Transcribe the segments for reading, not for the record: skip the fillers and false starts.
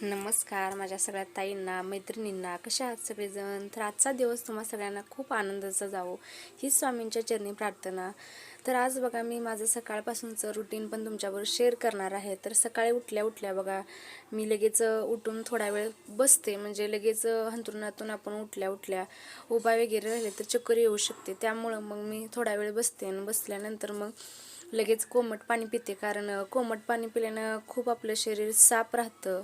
नमस्कार माझ्या सगळ्या ताईंना, मैत्रिणींना. कशा आहात सगळेजण? तर आजचा दिवस तुम्हा सगळ्यांना खूप आनंदाचा जावो ही स्वामींच्या चरणी प्रार्थना. तर आज बघा मी माझं सकाळपासूनचं रुटीन पण तुमच्याबरोबर शेअर करणार आहे. तर सकाळी उठल्या बघा मी लगेच उठून थोडा वेळ बसते, म्हणजे लगेच अंथरुणातून आपण उठल्या उभा वगैरे राहिले तर चक्कर येऊ शकते. त्यामुळं मग मी थोडा वेळ बसते आणि बसल्यानंतर मग लगेच कोमट पाणी पिते, कारण कोमट पाणी पिल्यानं खूप आपलं शरीर साफ राहतं,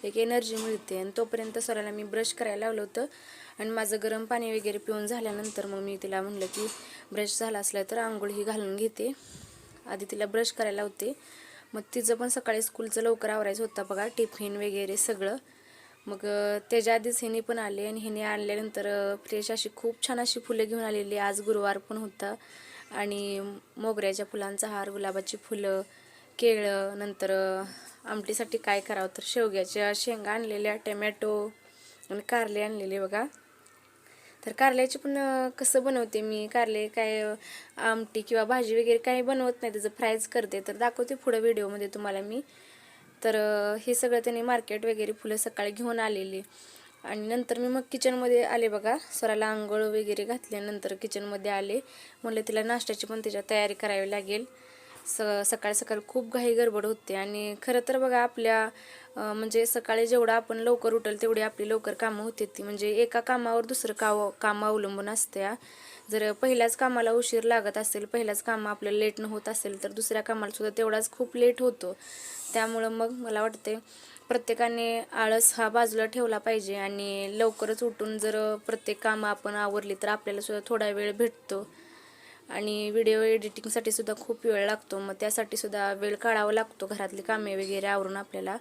एक एनर्जी मिळते. आणि तोपर्यंत सराला मी ब्रश करायला लावलं होतं आणि माझं गरम पाणी वगैरे पिऊन झाल्यानंतर मग मी तिला म्हणलं की ब्रश झाला असला तर आंघोळ ही घालून घेते. आधी तिला ब्रश करायला होते. मग तिचं पण सकाळी स्कूलचं लवकर आवरायचं होतं बघा, टिफिन वगैरे सगळं. मग त्याच्या आधीच हिने पण आले आणि हिने आणल्यानंतर फ्रेश अशी खूप छान अशी फुलं घेऊन आलेली. आज गुरुवार पण होता आणि मोगऱ्याच्या फुलांचा हार, गुलाबाची फुलं, केळं, नंतर आमटीसाठी काय करावं तर शेवग्याच्या शेंगा आणलेल्या, टमॅटो आणि कारले आणलेले बघा. तर कारल्याचे पण कसं बनवते मी, कारले काय आमटी किंवा भाजी वगैरे काही बनवत नाही, त्याचं फ्रायच करते. तर दाखवते पुढं व्हिडिओमध्ये तुम्हाला मी. तर हे सगळं त्यांनी मार्केट वगैरे फुलं सकाळी घेऊन आलेली. आणि नंतर मी मग किचनमध्ये आले बघा. स्वराला आंघोळ वगैरे घातल्यानंतर किचनमध्ये आले. म्हणलं तिला नाश्त्याची पण त्याच्या तयारी करावी लागेल. सकाळ सकाळ खूप घाई गडबड होते. आणि खरं तर बघा आपल्या म्हणजे सकाळी जेवढं आपण लवकर उठल तेवढी आपली लवकर कामं होते ती, म्हणजे एका कामावर दुसरं काम अवलंबून असते. जर पहिल्याच कामाला उशीर लागत असेल, पहिल्याच काम आपल्याला लेट न होत असेल तर दुसऱ्या कामाला सुद्धा तेवढाच खूप लेट होतो. त्यामुळं मग मला वाटते प्रत्येकाने आळस हा बाजूला ठेवला पाहिजे आणि लवकरच उठून जर प्रत्येक कामं आपण आवरली तर आपल्याला सुद्धा थोडा वेळ भेटतो. आणि व्हिडिओ एडिटिंगसाठी सुद्धा खूप वेळ लागतो, मग त्यासाठी सुद्धा वेळ काढावा लागतो घरातली कामे वगैरे आवरून आपल्याला.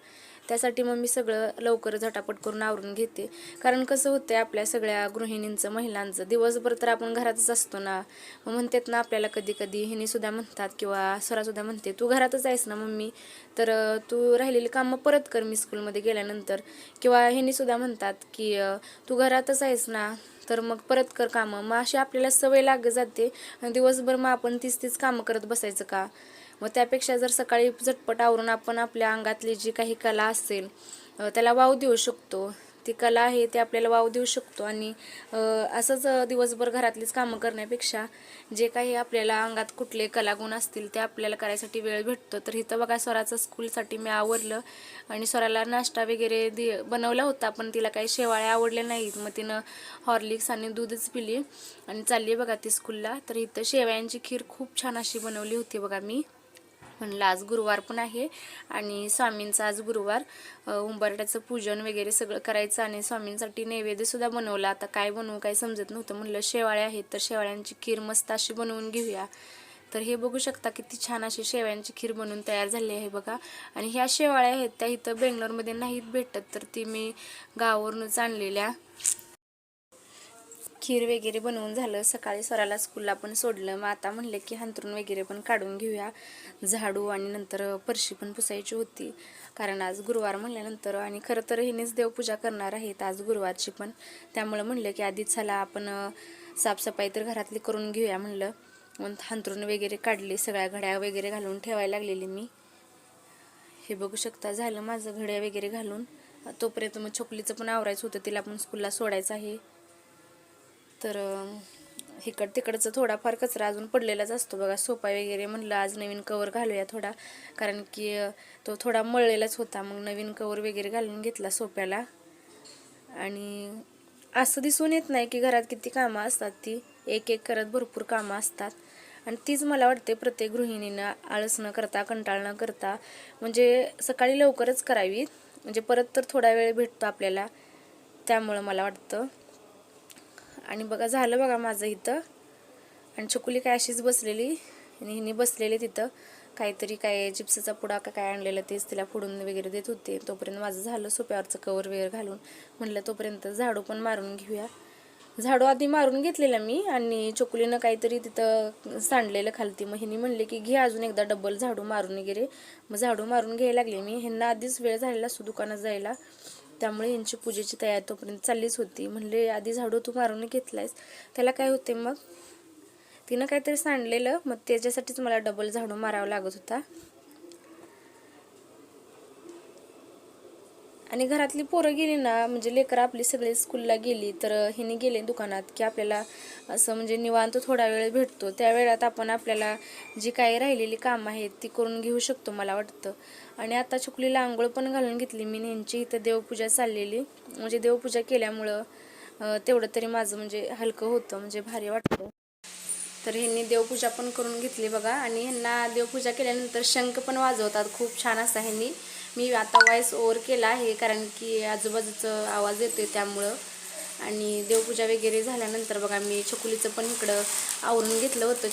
त्यासाठी मग मी सगळं लवकर झटापट करून आवरून घेते. कारण कसं होतं आपल्या सगळ्या गृहिणींचं, महिलांचं दिवसभर तर आपण घरातच असतो ना. मग म्हणतात ना आपल्याला कधी कधी हिने सुद्धा म्हणतात किंवा स्वरासुद्धा म्हणते, तू घरातच आहेस ना मम्मी, तर तू राहिलेली कामं परत कर मी स्कूलमध्ये गेल्यानंतर. किंवा हिने सुद्धा म्हणतात की तू घरातच आहेस ना तर मग परत कर कामं. मग अशी आपल्याला सवय लागत जाते आणि दिवसभर मग आपण तीच कामं करत बसायचं का. मग त्यापेक्षा जर सकाळी झटपट आवरून आपण आपल्या अंगातली जी काही कला असेल त्याला वाव देऊ शकतो. ती कला आहे ते आपल्याला वाव देऊ शकतो. आणि असंच दिवसभर घरातलीच कामं करण्यापेक्षा जे काही आपल्याला अंगात कुठले कलागुण असतील ते आपल्याला करायसाठी वेळ भेटतो. तर इथं बघा स्वराचं स्कूलसाठी मी आवरलं आणि स्वराला नाश्ता वगैरे बनवला होता, पण तिला काही शेवाळ्या आवडल्या नाहीत. मग तिनं हॉर्लिक्स आणि दूधच पिली आणि चालली बघा ती स्कूलला. तर इथं शेवयांची खीर खूप छान अशी बनवली होती बघा. मी म्हणलं आज गुरुवार पण आहे आणि स्वामींचा आज गुरुवार, उंबरट्याचं पूजन वगैरे सगळं करायचं आणि स्वामींसाठी नैवेद्यसुद्धा बनवला. आता काय बनवू काही समजत नव्हतं. म्हणलं शेवाळ्या आहेत तर शेवाळ्यांची खीर मस्त अशी बनवून घेऊया. तर हे बघू शकता किती छान अशी शेवयांची खीर बनवून तयार झाली आहे बघा. आणि ह्या शेवाळ्या आहेत त्या इथं बेंगलोरमध्ये नाहीत भेटत, तर ती मी गावावरूनच आणलेल्या. खीर वगैरे बनवून झालं. सकाळी स्वराला स्कूलला पण सोडलं. मग आता म्हणले की अंथरूण वगैरे पण काढून घेऊया, झाडू आणि नंतर फरशी पण पुसायची होती, कारण आज गुरुवार म्हणल्यानंतर. आणि खरं तर हिनेच देवपूजा करणार आहेत आज गुरुवारची पण. त्यामुळं म्हणलं की आधीच चला आपण साफसफाई तर घरातली करून घेऊया म्हणलं. मग अंथरूण वगैरे काढले, सगळ्या घड्या वगैरे घालून ठेवायला लागलेली मी. हे बघू शकता झालं माझं घड्या वगैरे घालून. तोपर्यंत मग छोकलीचं पण आवरायचं होतं, तिला पण स्कूलला सोडायचं आहे. तर तिकडचं थोडाफार कचरा अजून पडलेलाच असतो बघा. सोफा वगैरे म्हणलं आज नवीन कवर घालूया थोडा, कारण की तो थोडा मळलेलाच होता. मग नवीन कवर वगैरे घालून घेतला सोफ्याला. आणि असं दिसून येत नाही की घरात किती कामं असतात, ती एक एक करत भरपूर कामं असतात. आणि तीच मला वाटते प्रत्येक गृहिणीनं आळस न करता, कंटाळ न करता, म्हणजे सकाळी लवकरच करावी, म्हणजे परत तर थोडा वेळ भेटतो आपल्याला. त्यामुळं मला वाटतं. आणि बघा झालं बघा माझं इथं. आणि चकुली काय अशीच बसलेली आणि हिने बसलेले तिथं काहीतरी काय चिप्सचा पुडा का काय आणलेलं तेच तिला फोडून वगैरे देत होते. तोपर्यंत माझं झालं सोप्यावरचं कवर वगैरे घालून. म्हणलं तोपर्यंत झाडू पण मारून घेऊया. झाडू आधी मारून घेतलेला मी आणि चकुलीनं काहीतरी तिथं सांडलेलं खालती. मग हिने म्हणले की घे अजून एकदा डबल झाडू मारून वगैरे. मग झाडू मारून घ्यायला लागले मी. ह्यांना आधीच वेळ झालेला असतो दुकानात जायला, त्यामुळे यांची पूजेची तयारी तोपर्यंत चाललीच होती. म्हणले आधी झाडू तू मारून घेतलायस, त्याला काय होते. मग तिनं काहीतरी सांडलेलं, मग त्याच्यासाठीच मला डबल झाडू मारावा लागत होता. आणि घरातली पोरं गेली ना, म्हणजे लेकरं आपली सगळे स्कूलला गेली तर हिने गेले दुकानात की आपल्याला असं म्हणजे निवांत थोडा वेळ भेटतो. त्या वेळात आपण आपल्याला जी काही राहिलेली कामं आहेत ती करून घेऊ शकतो मला वाटतं. आणि आता छकुलीला आंघोळ पण घालून घेतली मी. ह्यांची इथं देवपूजा चाललेली, म्हणजे देवपूजा केल्यामुळं तेवढं तरी माझं म्हणजे हलकं होतं, म्हणजे भारी वाटतं. तर ह्यांनी देवपूजा पण करून घेतली बघा. आणि ह्यांना देवपूजा केल्यानंतर शंख पण वाजवतात, खूप छान असतं ह्यांनी. मी आता वॉइस ओव्हर केला आहे कारण की आजूबाजूचं आवाज येतोय त्यामुळं. आणि देवपूजा वगैरे झाल्यानंतर बघा मी छकुलीचं पण इकडं आवरून घेतलं होतं.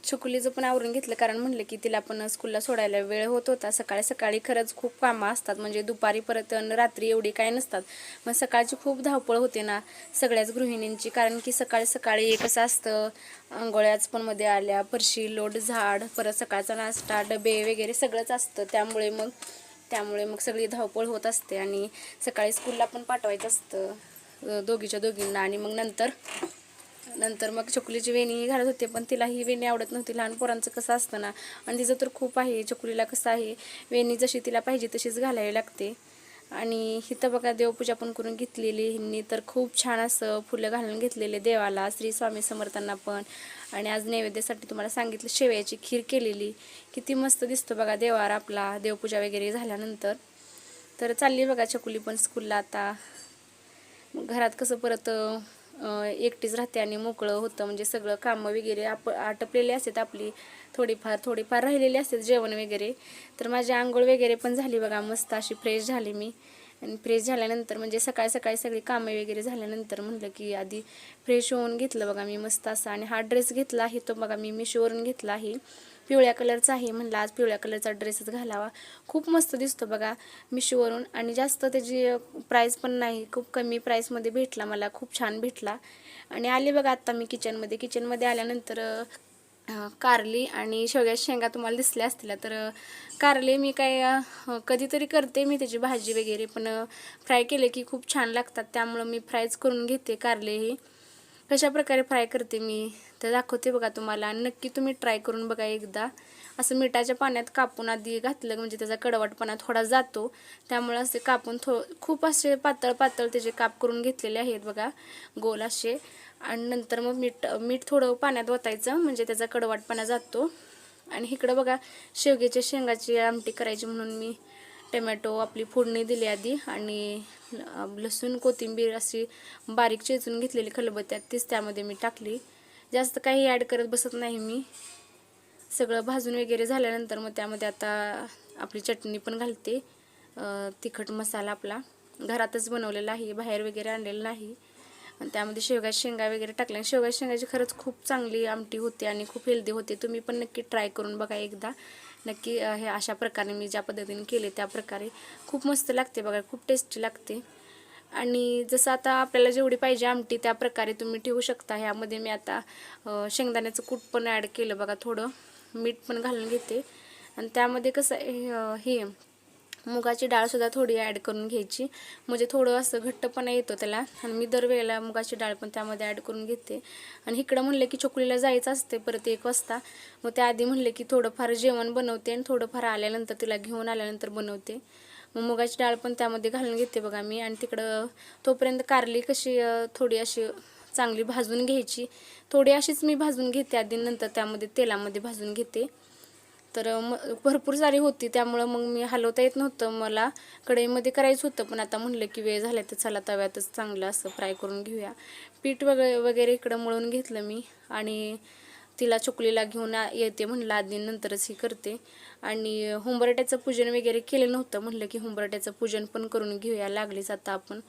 छकुलीचं पण आवरून घेतलं कारण म्हटलं की तिला पण स्कूलला सोडायला वेळ होत होता. सकाळी सकाळी खरंच खूप कामं असतात, म्हणजे दुपारी परत रात्री एवढी काय नसतात. मग सकाळची खूप धावपळ होते ना सगळ्याच गृहिणींची, कारण की सकाळी सकाळी कसं असतं, आंघोळ्याच पण मध्ये आल्या, फरशी लोट झाड, परत सकाळचा नाश्ता डबे वगैरे सगळंच असतं. त्यामुळे मग सगळी धावपळ होत असते. आणि सकाळी स्कूलला पण पाठवायचं असतं दोघीच्या दोघींना. आणि मग नंतर मग छकुलीची वेणी घालत होते, पण तिला ही वेणी आवडत नव्हती. लहान पोरांचं कसं असतं ना, आणि तिचं तर खूप आहे. छकुलीला कसं आहे, वेणी जशी तिला पाहिजे तशीच घालावी लागते. आणि हिथं बघा देवपूजा पण करून घेतलेली ह्यांनी. तर खूप छान असं फुलं घालून घेतलेले देवाला, श्री स्वामी समर्थांना पण. आणि आज नैवेद्यासाठी तुम्हाला सांगितलं शेवयाची खीर केलेली. किती मस्त दिसतो बघा देवार आपला देवपूजा वगैरे झाल्यानंतर. तर चालली बघा छकुली पण स्कूलला आता. घरात कसं परत एकटीच राहते आणि मोकळं होतं, म्हणजे सगळं कामं वगैरे आटपलेली असतात आपली, थोडीफार राहिलेली असतात जेवण वगैरे. तर माझी आंघोळ वगैरे पण झाली बघा, मस्त अशी फ्रेश झाली मी. आणि फ्रेश झाल्यानंतर म्हणजे सकाळी सकाळी सगळी कामं वगैरे झाल्यानंतर म्हटलं की आधी फ्रेश होऊन घेतलं बघा मी मस्त असा. आणि हा ड्रेस घेतला आहे तो बघा मी मिशोवरून घेतला आहे, पिवळ्या कलरचा आहे. म्हणलं आज पिवळ्या कलरचा ड्रेसच घालावा, खूप मस्त दिसतो बघा मिशोवरून. आणि जास्त त्याची प्राईस पण नाही, खूप कमी प्राईसमध्ये भेटला मला, खूप छान भेटला. आणि आले बघा आत्ता मी किचनमध्ये आल्यानंतर कारली आणि शेवग्याच्या शेंगा तुम्हाला दिसल्या असतील. तर कारले मी काय कधीतरी करते मी त्याची भाजी वगैरे, पण फ्राय केले की खूप छान लागतात, त्यामुळं मी फ्रायच करून घेते कारले. ही कशा प्रकारे फ्राय करते मी तर दाखवते बघा तुम्हाला, आणि नक्की तुम्ही ट्राय करून बघा एकदा. असं मिठाच्या पाण्यात कापून आधी घातलं म्हणजे त्याचा कडवटपणा थोडा जातो, त्यामुळे असे कापून खूप असे पातळ त्याचे काप करून घेतलेले आहेत बघा, गोल असे. आणि नंतर मग मीठ थोडं पाण्यात ओतायचं म्हणजे त्याचा कडवटपणा जातो. आणि इकडं बघा शेवग्याच्या शेंगाची आमटी करायची म्हणून मी टमॅटो आपली फोडणी दिली आधी, आणि लसूण कोथिंबीर अशी बारीक चेचून घेतलेली खलबत्त्यात तीच त्यामध्ये मी टाकली. जास्त काही ॲड करत बसत नाही मी. सगळं भाजून वगैरे झाल्यानंतर मग त्यामध्ये आता आपली चटणी पण घालते, तिखट मसाला आपला घरातच बनवलेला आहे, बाहेर वगैरे आणलेलं नाही. आणि त्यामध्ये शेवगाच्या शेंगा वगैरे टाकल्या. शेवगाच्या शेंगाची खरंच खूप चांगली आमटी होते आणि खूप हेल्दी होते. तुम्ही पण नक्की ट्राय करून बघा एकदा, नक्की. हे अशा प्रकारे मी ज्या पद्धतीने केले त्या प्रकारे खूप मस्त लागते बघा, खूप टेस्टी लागते. आणि जसं आता आपल्याला जेवढी पाहिजे आमटी त्या प्रकारे तुम्ही ठेवू शकता. ह्यामध्ये मी आता शेंगदाण्याचं कूट पण ॲड केलं बघा, थोडं मीठ पण घालून घेते. आणि त्यामध्ये कसं हे मुगाची डाळसुद्धा थोडी ॲड करून घ्यायची, म्हणजे थोडं असं घट्टपणा येतो त्याला. आणि मी दरवेळेला मुगाची डाळ पण त्यामध्ये ॲड करून घेते. आणि इकडं म्हणलं की छकुलीला जायचं असते परत 1 वाजता, मग त्याआधी म्हणले की थोडंफार जेवण बनवते आणि थोडंफार आल्यानंतर तिला घेऊन आल्यानंतर बनवते. मग मुगाची डाळ पण त्यामध्ये घालून घेते बघा मी. आणि तिकडं तोपर्यंत कारली कशी थोडी अशी चांगली भाजून घ्यायची, थोडी अशीच मी भाजून घेते आधी, नंतर त्यामध्ये तेलामध्ये भाजून घेते. तर भरपूर सारी होती त्यामुळं मग मी हलवता येत नव्हतं मला, कढईमध्ये करायचं होतं. पण आता म्हणलं की वेळ झाला तर चला तव्यातच चांगलं असं फ्राय करून घेऊया. पीठ वगैरे इकडं मळून घेतलं मी. आणि तिला छकुलीला घेऊन येते म्हणलं आधी, नंतरच ही करते. आणि हुंबरट्याचं पूजन वगैरे केलं नव्हतं, म्हणलं की हुंबरट्याचं पूजन पण करून घेऊया, लागलीच आता आपण.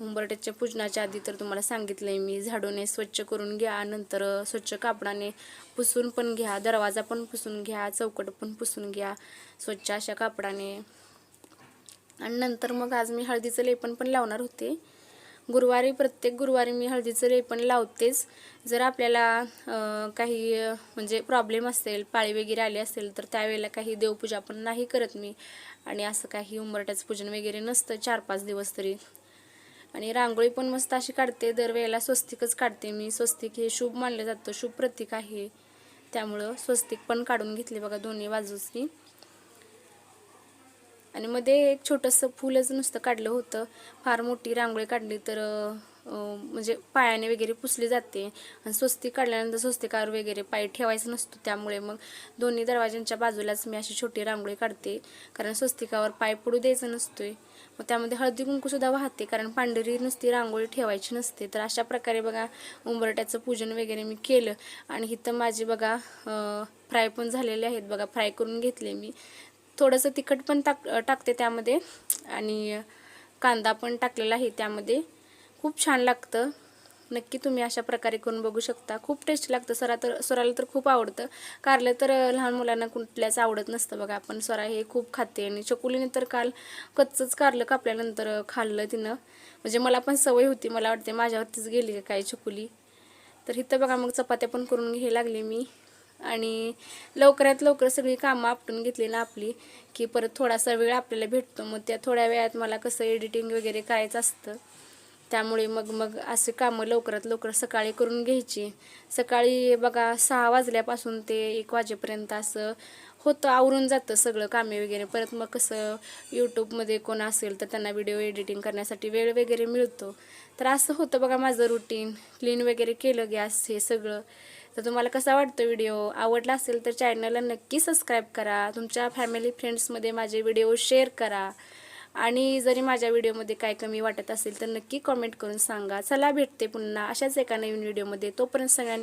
उंबरठ्याच्या पूजनाच्या आधी तर तुम्हाला सांगितलंय मी, झाडूने स्वच्छ करून घ्या, नंतर स्वच्छ कापडाने पुसून पण घ्या, दरवाजा पण पुसून घ्या, चौकट पण पुसून घ्या स्वच्छ अशा कापडाने. आणि नंतर मग आज मी हळदीचं लेपन पण लावणार होते. प्रत्येक गुरुवारी मी हळदीचं लेपन लावतेच. जर आपल्याला काही म्हणजे प्रॉब्लेम असेल, पाळी वगैरे आली असेल, तर त्यावेळेला काही देवपूजा पण नाही करत मी. आणि असं काही उंबरठ्याचं पूजन वगैरे नसतं 4-5 दिवस तरी. आणि रांगोळी पण मस्त अशी काढते, दरवेळेला स्वस्तिकच काढते मी. स्वस्तिक हे शुभ मानलं जातं, शुभ प्रतीक आहे, त्यामुळं स्वस्तिक पण काढून घेतले बघा दोन्ही बाजूसनी. आणि मध्ये एक छोटंसं फुलच नुसतं काढलं होतं. फार मोठी रांगोळी काढली तर म्हणजे पायाने वगैरे पुसली जाते आणि स्वस्तिक काढल्यानंतर स्वस्तिकावर वगैरे पाय ठेवायचं नसतो, त्यामुळे मग दोन्ही दरवाजांच्या बाजूलाच मी अशी छोटी रांगोळी काढते, कारण स्वस्तिकावर पाय पडू द्यायचं नसतोय. मग त्यामध्ये हळदी कुंकूसुद्धा वाहते, कारण पांढरी नुसती रांगोळी ठेवायची नसते. तर अशा प्रकारे बघा उंबरट्याचं पूजन वगैरे मी केलं. आणि इथं माझी बघा फ्राय पण झालेले आहेत बघा, फ्राय करून घेतले मी. थोडंसं तिखट पण टाकते त्यामध्ये आणि कांदा पण टाकलेला आहे त्यामध्ये. खूप छान लागतं. नक्की तुम्ही अशा प्रकारे करून बघू शकता. खूप टेस्टी लागतं. स्वराला तर खूप आवडतं. कारलं तर लहान मुलांना कुठल्याच आवडत नसतं बघा, पण स्वरा हे खूप खाते. आणि चकुलीने तर काल कच्चंच कारलं कापल्यानंतर खाल्लं तिनं. म्हणजे मला पण सवय होती, मला वाटते माझ्यावरतीच गेली काय चकुली. तर इथं बघा मग चपात्या पण करून घ्यायला लागले मी. आणि लवकरात लवकर सगळी कामं आपटून घेतली ना आपली, की परत थोडासा वेळ आपल्याला भेटतो. मग त्या थोड्या वेळात मला कसं एडिटिंग वगैरे करायचं असतं, त्यामुळे मग असे कामं लवकरात लवकर सकाळी करून घ्यायची. सकाळी बघा 6 वाजल्यापासून ते 1 वाजेपर्यंत असं होतं, आवरून जातं सगळं कामे वगैरे. परत मग कसं यूट्यूबमध्ये कोण असेल तर त्यांना व्हिडिओ एडिटिंग करण्यासाठी वेळ वगैरे मिळतो. तर असं होतं बघा माझं रुटीन. क्लीन वगैरे केलं गॅस हे सगळं. तर तुम्हाला कसा वाटतो व्हिडिओ? आवडला असेल तर चॅनलला नक्की सबस्क्राईब करा. तुमच्या फॅमिली फ्रेंड्समध्ये माझे व्हिडिओ शेअर करा. आणि जरी माझ्या व्हिडिओमध्ये काय कमी वाटत असेल तर नक्की कॉमेंट करून सांगा. चला भेटते पुन्हा अशाच एका नवीन व्हिडिओमध्ये. तोपर्यंत सगळ्यांनी